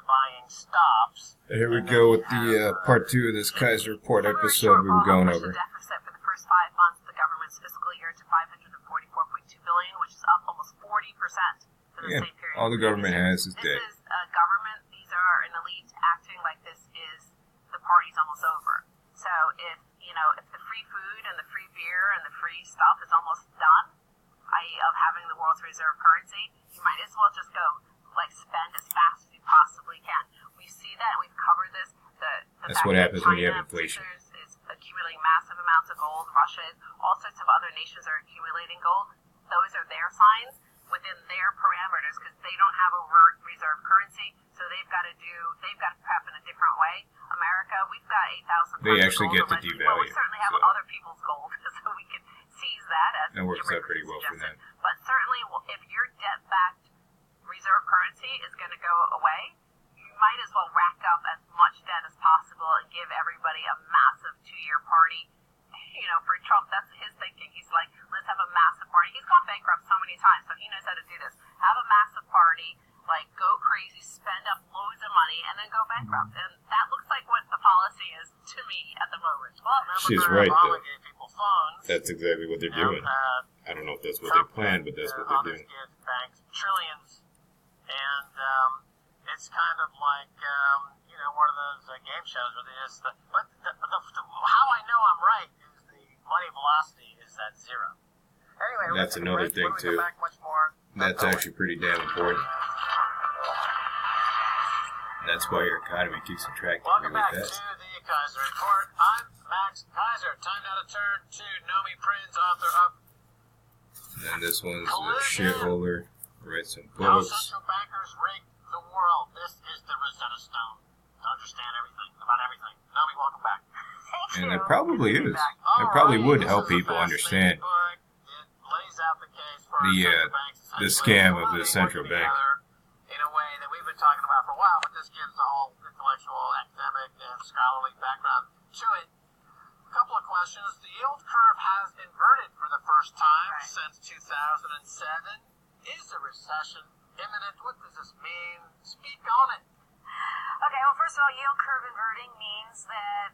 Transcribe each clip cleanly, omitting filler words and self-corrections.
buying stops. Here we go with the part 2 of this Keiser report episode we were going over. Deficit for the first 5 months of the government's fiscal year to $544.2 billion, which is up almost 40% for the same period. All the government has is debt. This is a government. These are an elite acting like this is the party's almost over. So if the free food and the free beer and the free stuff is almost done, i.e. of having the world's reserve currency, you might as well just go spend as fast as you possibly can. We see that, and we've covered this. That's what happens when you have inflation. Is accumulating massive amounts of gold. Russia, all sorts of other nations are accumulating gold. Those are their signs within their parameters because they don't have a reserve currency, so they've got to prep in a different way. America, we've got 8,000. They actually get to devalue. Well, we certainly have other people's gold, so we can seize that. As that works out pretty well for them. But certainly, if your debt-backed reserve currency is going to go away, you might as well rack up as much debt as possible and give everybody a massive 2-year party. For Trump, that's his thinking. He's like, let's have a massive party. He's gone bankrupt so many times, so he knows how to do this. Have a massive party, go crazy, spend up loads of money, and then go bankrupt. And that looks like what the policy is to me at the moment. Well, she's right, though. Gave people phones. That's exactly what they're doing. I don't know if that's what they planned, but that's what they're doing. Give banks trillions, and it's kind of like one of those game shows where they just. How I know I'm right is the money velocity is at 0. Anyway, that's another thing too. That's actually pretty damn important. That's why your economy keeps contracting really fast. Welcome back to the Keiser Report. I'm Max Keiser. Time now to turn to Nomi Prinz, author of. And this one's a shitholder. Write some How books. central bankers rig the world. This is the Rosetta Stone to understand everything about everything. Nomi, welcome back. Thank you. And it probably is. It probably would help people understand the scam of the central bank. In a way that we've been talking about for a while, but this gives a whole intellectual, academic, and scholarly background to it. A couple of questions. The yield curve has inverted for the first time since 2007. Is a recession imminent? What does this mean? Speak on it. Okay, well, first of all, yield curve inverting means that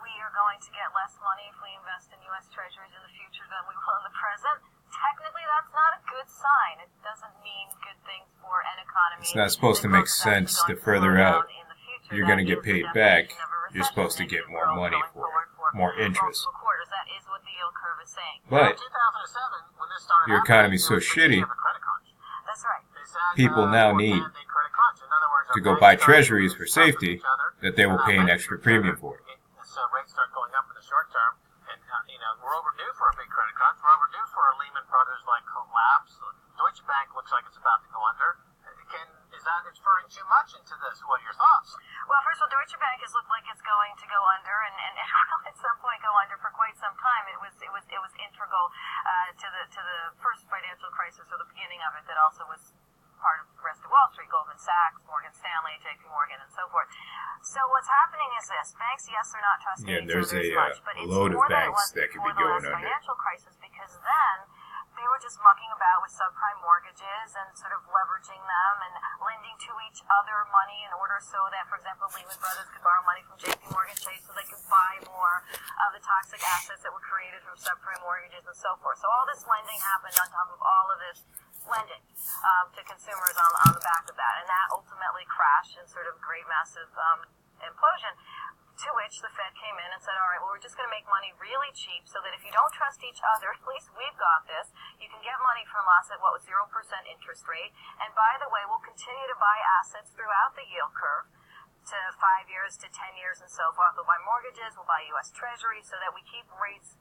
we are going to get less money if we invest in U.S. Treasuries in the future than we will in the present. Technically, that's not a good sign. It doesn't mean good things for an economy. It's not supposed to make sense the further out you're going to get paid back. You're supposed to get more money for it, more interest. That is what the yield curve is saying. But your economy's so shitty, That's right. people now need to go buy treasuries for safety that they will pay an extra premium for. So rates start going up in the short term, and we're overdue for a big credit crunch. We're overdue for a Lehman Brothers collapse. Deutsche Bank looks like it's about to go under. Is that inferring too much into this? What are your thoughts? Well, first of all, Deutsche Bank has looked like it's going to go under, and it will at some point go under for quite some time. It was integral to the first financial crisis, or the beginning of it, that also was part of the rest of Wall Street, Goldman Sachs, Morgan Stanley, JP Morgan, and so forth. So what's happening is this. Banks, yes, they're not trusting each other as much, but it's load of more than it banks was that could be before going the last under. financial crisis, because then they were just mucking about with subprime mortgages and sort of leveraging them and lending to each other money in order so that, for example, Lehman Brothers could borrow money from JP Morgan Chase so they could buy more of the toxic assets that were created from subprime mortgages and so forth. So all this lending happened on top of all of this lending to consumers on the back of that, and that ultimately crashed in sort of great massive implosion, to which the Fed came in and said, all right, well, we're just going to make money really cheap so that if you don't trust each other, at least we've got this. You can get money from us at what was 0% interest rate, and by the way, we'll continue to buy assets throughout the yield curve to 5 years to 10 years and so forth. We'll buy mortgages, we'll buy U.S. Treasuries so that we keep rates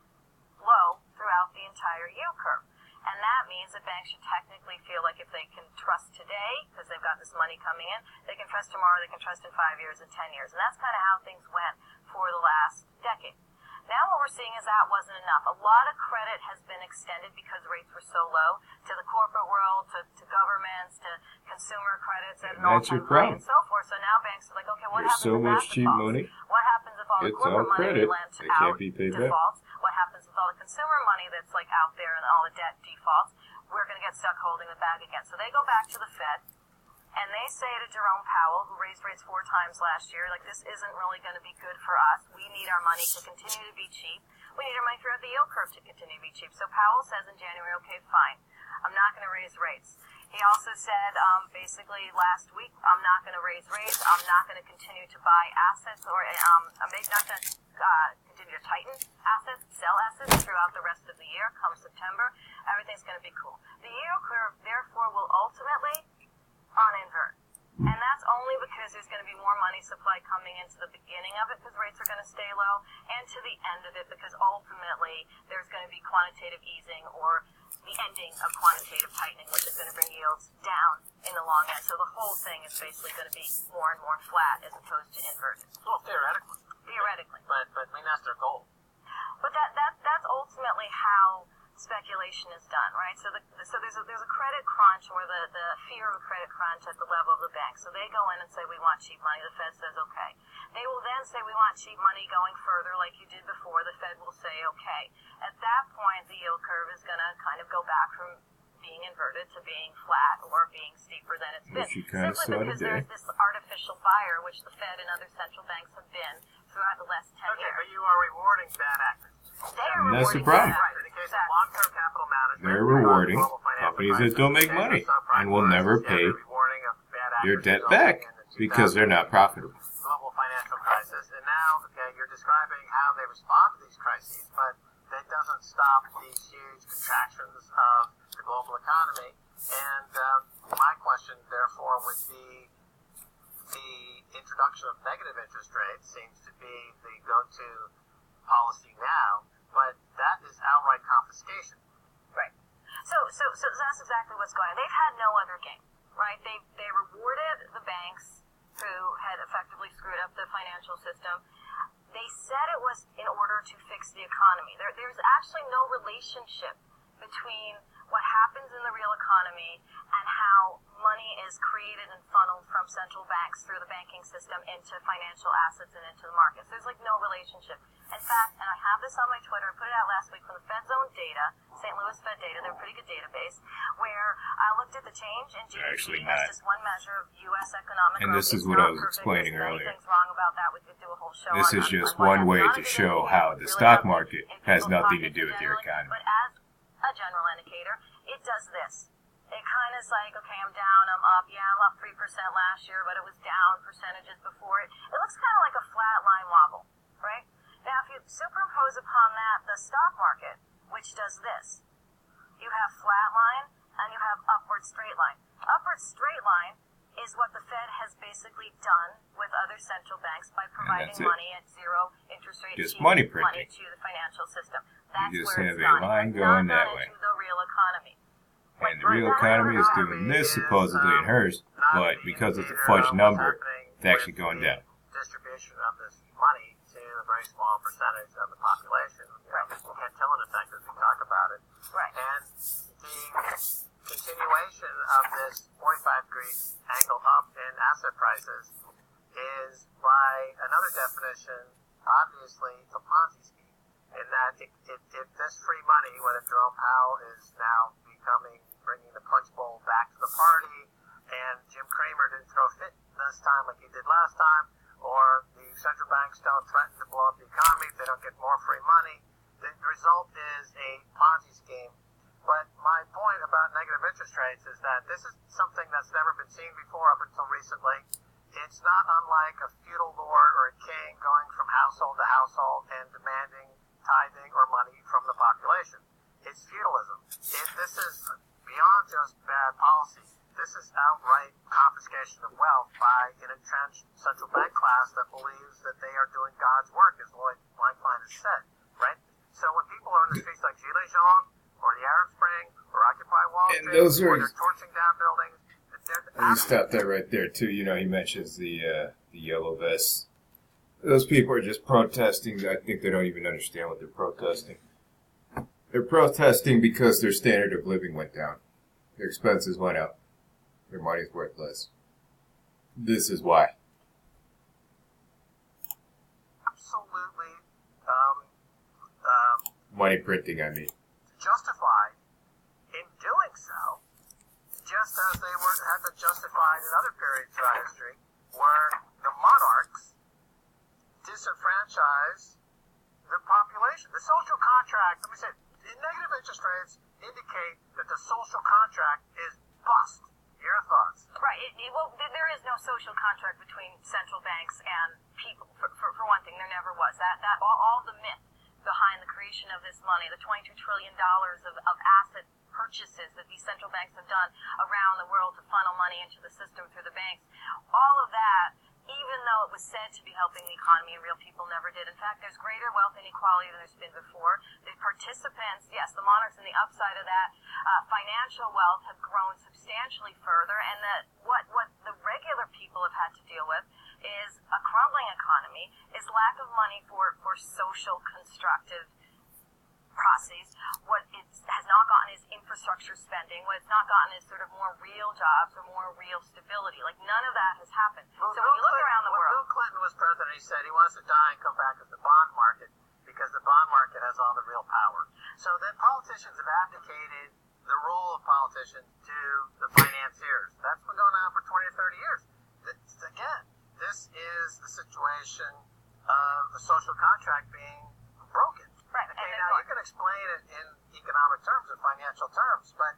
low throughout the entire yield curve. And that means that banks should technically feel like if they can trust today, because they've got this money coming in, they can trust tomorrow, they can trust in 5 years and 10 years. And that's kind of how things went for the last decade. Now what we're seeing is that wasn't enough. A lot of credit has been extended because rates were so low to the corporate world, to governments, to consumer credits at an all-time high and so forth. So now banks are like, okay, what happens so if much that cheap defaults? money. What happens if all the It's corporate all money credit. we lent It can't out be paid back. defaults? What happens with all the consumer money that's out there and all the debt defaults? We're going to get stuck holding the bag again. So they go back to the Fed, And they say to Jerome Powell, who raised rates 4 times last year, like, this isn't really going to be good for us. We need our money to continue to be cheap. We need our money throughout the yield curve to continue to be cheap. So Powell says in January, okay, fine, I'm not going to raise rates. He also said, basically last week, I'm not going to raise rates. I'm not going to continue to buy assets, or I'm not going to continue to tighten assets, sell assets throughout the rest of the year. Come September, everything's going to be cool. The yield curve, therefore, will ultimately uninvert. And that's only because there's going to be more money supply coming into the beginning of it, because rates are going to stay low, and to the end of it, because ultimately there's going to be quantitative easing, or the ending of quantitative tightening, which is going to bring yields down in the long end. So the whole thing is basically going to be more and more flat as opposed to inverted. Well, theoretically. Theoretically. But I mean, that's their goal. But that's ultimately how speculation is done, right? So there's a credit crunch, or the fear of a credit crunch at the level of the bank. So they go in and say, we want cheap money. The Fed says, okay. They will then say, we want cheap money going further, like you did before. The Fed will say, okay. At that point, the yield curve is going to kind of go back from being inverted to being flat, or being steeper than it's been. Simply because there's this artificial buyer, which the Fed and other central banks have been throughout the last 10 years. Okay, but you are rewarding bad actors. And that's the problem. Right. In the case of long-term capital management, They're rewarding companies that don't make money and will never pay their debt back because they're not profitable. Global financial crisis, and now, okay, you're describing how they respond to these crises, but that doesn't stop these huge contractions of the global economy. And my question, therefore, would be, the introduction of negative interest rates seems to be the go-to policy now, but that is outright confiscation. Right. So that's exactly what's going on. They've had no other game, right? They rewarded the banks who had effectively screwed up the financial system. They said it was in order to fix the economy. There's actually no relationship between what happens in the real economy and how money is created and funneled from central banks through the banking system into financial assets and into the markets. There's like no relationship. In fact, and I have this on my Twitter, I put it out last week from the Fed's own data, St. Louis Fed data, they're a pretty good database, where I looked at the change in GDP as just one measure of U.S. economic growth. And this is what I was explaining earlier. Wrong about that. We could do a whole show this is just one way to show how the stock market has nothing to do with your economy. But as a general indicator, it does this. It kind of is like, okay, I'm down, I'm up. Yeah, I'm up 3% last year, but it was down percentages before it. It looks kind of like a flat line wobble, right? Now, if you superimpose upon that the stock market, which does this, you have flat line and you have upward straight line. Upward straight line is what the Fed has basically done with other central banks by providing money at zero interest rate, just money printing, to the financial system. That's you just where have it's a line going that way. Into the real economy. And the real economy is doing this supposedly in hers, but because it's a fudge number, it's actually going down. Distribution of this money to a very small percentage of the population. Cantillion effect, as we talk about it. Right. And the continuation of this 45-degree angle up in asset prices is, by another definition, obviously a Ponzi scheme. In that if this free money, whether Jerome Powell is now bringing the punch bowl back to the party, and Jim Cramer didn't throw a fit this time like he did last time, or the central banks don't threaten to blow up the economy if they don't get more free money, the result is a Ponzi scheme. But my point about negative interest rates is that this is something that's never been seen before up until recently. It's not unlike a feudal lord or a king going from household to household and demanding tithing or money from the population. It's feudalism. This is beyond just bad policy. This is outright confiscation of wealth by an entrenched central bank class that believes that they are doing God's work, as Lloyd Blankfein has said, right? So when people are in the streets like Gilets jaunes, or the Arab Spring, or Occupy Wall Street, or they're torching down buildings, and you stop that right there, too. You know, he mentions the yellow vests. Those people are just protesting. I think they don't even understand what they're protesting. They're protesting because their standard of living went down. Their expenses went up. Their money's worth less. This is why. Absolutely. Money printing, I mean. Justified in doing so, just just as they have been justified in other periods throughout history, where the monarchs disenfranchise the population. The social contract, let me say, negative interest rates indicate that the social contract is bust. Your thoughts? Right. Well, there is no social contract between central banks and people. For one thing, there never was. That all the myth behind the creation of this money, the $22 trillion of asset purchases that these central banks have done around the world to funnel money into the system through the banks, all of that, even though it was said to be helping the economy, and real people never did. In fact, there's greater wealth inequality than there's been before. The participants, yes, the monarchs, and the upside of that financial wealth have grown substantially further, and that what the regular people have had to deal with is a crumbling economy, is lack of money for social constructive processes. What it has not gotten is infrastructure spending. What it's not gotten is sort of more real jobs or more real stability. Like, none of that has happened. Well, so when you look around the world... When Bill Clinton was president, he said he wants to die and come back as the bond market because the bond market has all the real power. So then politicians have abdicated the role of politicians to the financiers. That's been going on for 20 or 30 years. Again, this is the situation of the social contract being broken. Right. Okay, now you can explain it in economic terms and financial terms, but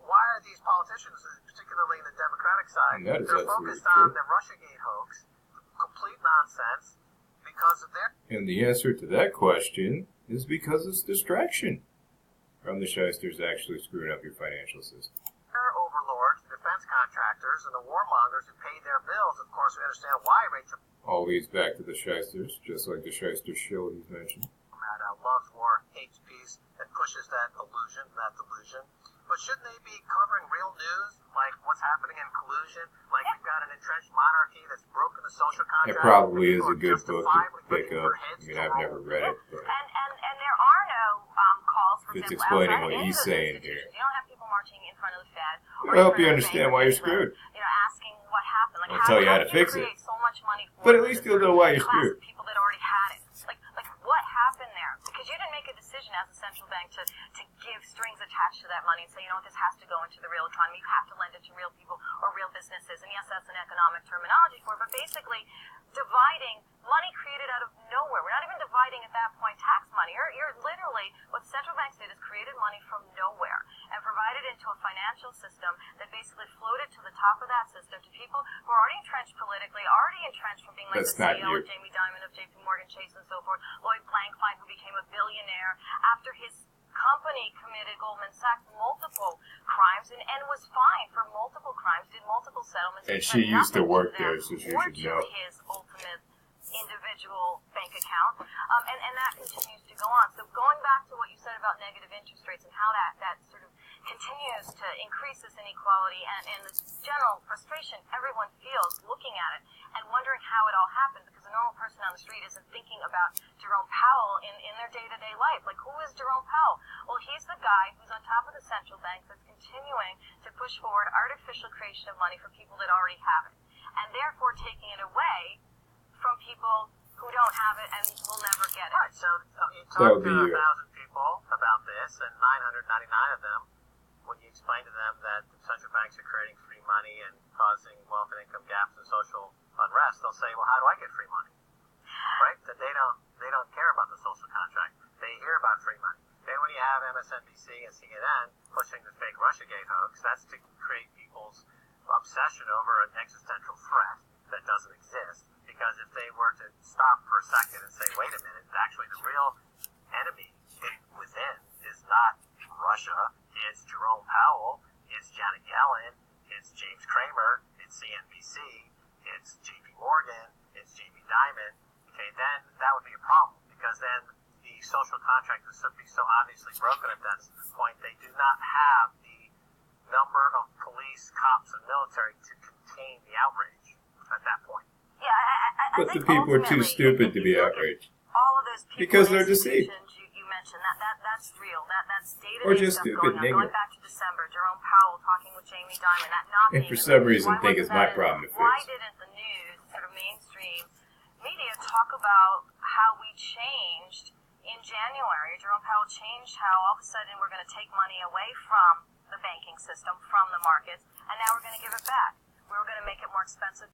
why are these politicians, particularly in the Democratic side, they're focused on the Russiagate hoax, complete nonsense, because of their... And the answer to that question is because it's distraction from the shysters actually screwing up your financial system. Their overlords, the defense contractors, and the warmongers who paid their bills. Of course, we understand why Rachel... All leads back to the shysters, just like the shyster show he's mentioned. Loves war, hates peace, and pushes that delusion. But shouldn't they be covering real news, like what's happening in collusion? Like we've got an entrenched monarchy that's broken the social contract. It probably is a good book to pick up. I mean, I've never read it. But and there are no calls for it's example, explaining outside what of he's saying here. You don't have people marching in front of the Fed. I hope you understand why you're screwed. You know, asking what happened. Like, I'll tell you how to fix it. So much money for but at least you'll know why you're screwed. People that already had it. Like what happened there? Because you didn't make a decision as a central bank to give strings attached to that money and say, you know what, this has to go into the real economy. You have to lend it to real people or real businesses. And yes, that's an economic terminology for it, but basically dividing money created out of nowhere. We're not even dividing at that point tax money. You're literally, what the central banks did is created money from nowhere and provided into a financial system that basically floated to the top of that system to people who are already entrenched politically, already entrenched from being like the CEO of Jamie Dimon of JP Morgan Chase and so forth, Lloyd Blankfein, who became a billionaire after his company committed, Goldman Sachs, multiple crimes and was fined for multiple crimes, did multiple settlements. And she used to work there, so she should know. His ultimate individual bank account, and that continues to go on. So going back to what you said about negative interest rates and how that sort of continues to increase this inequality and the general frustration everyone feels looking at it and wondering how it all happened, because a normal person on the street isn't thinking about Jerome Powell in their day-to-day life. Like, who is Jerome Powell? Well, he's the guy who's on top of the central bank that's continuing to push forward artificial creation of money for people that already have it, and therefore taking it away from people who don't have it and will never get it. Right, so you talk to 1,000 people about this, and 999 of them, when you explain to them that the central banks are creating free money and causing wealth and income gaps and social unrest, they'll say, well, how do I get free money? Right? That they don't care about the social contract. They hear about free money. Then when you have MSNBC and CNN pushing the fake Russiagate hoax, that's to create people's obsession over an existential threat that doesn't exist. Because if they were to stop for a second and say, wait a minute, actually the real enemy within is not Russia, it's Jerome Powell, it's Janet Yellen, it's James Cramer, it's CNBC, it's JP Morgan, it's Jamie Dimon, okay, then that would be a problem, because then the social contract would be so obviously broken at that point. They do not have the number of police, cops, and military to contain the outrage at that point. Yeah, I but the people are too stupid to be outraged. All of those people because they're deceived. You mentioned that's real. That's data. Or just stupid, going back to December, Jerome Powell talking with Jamie Dimon, that not and being for some reason why think it's my problem to fix. Why didn't the news, sort of mainstream media, talk about how we changed in January? Jerome Powell changed how all of a sudden we're going to take money away from the banking system, from the markets, and now we're going to give it back. We were going to make it more expensive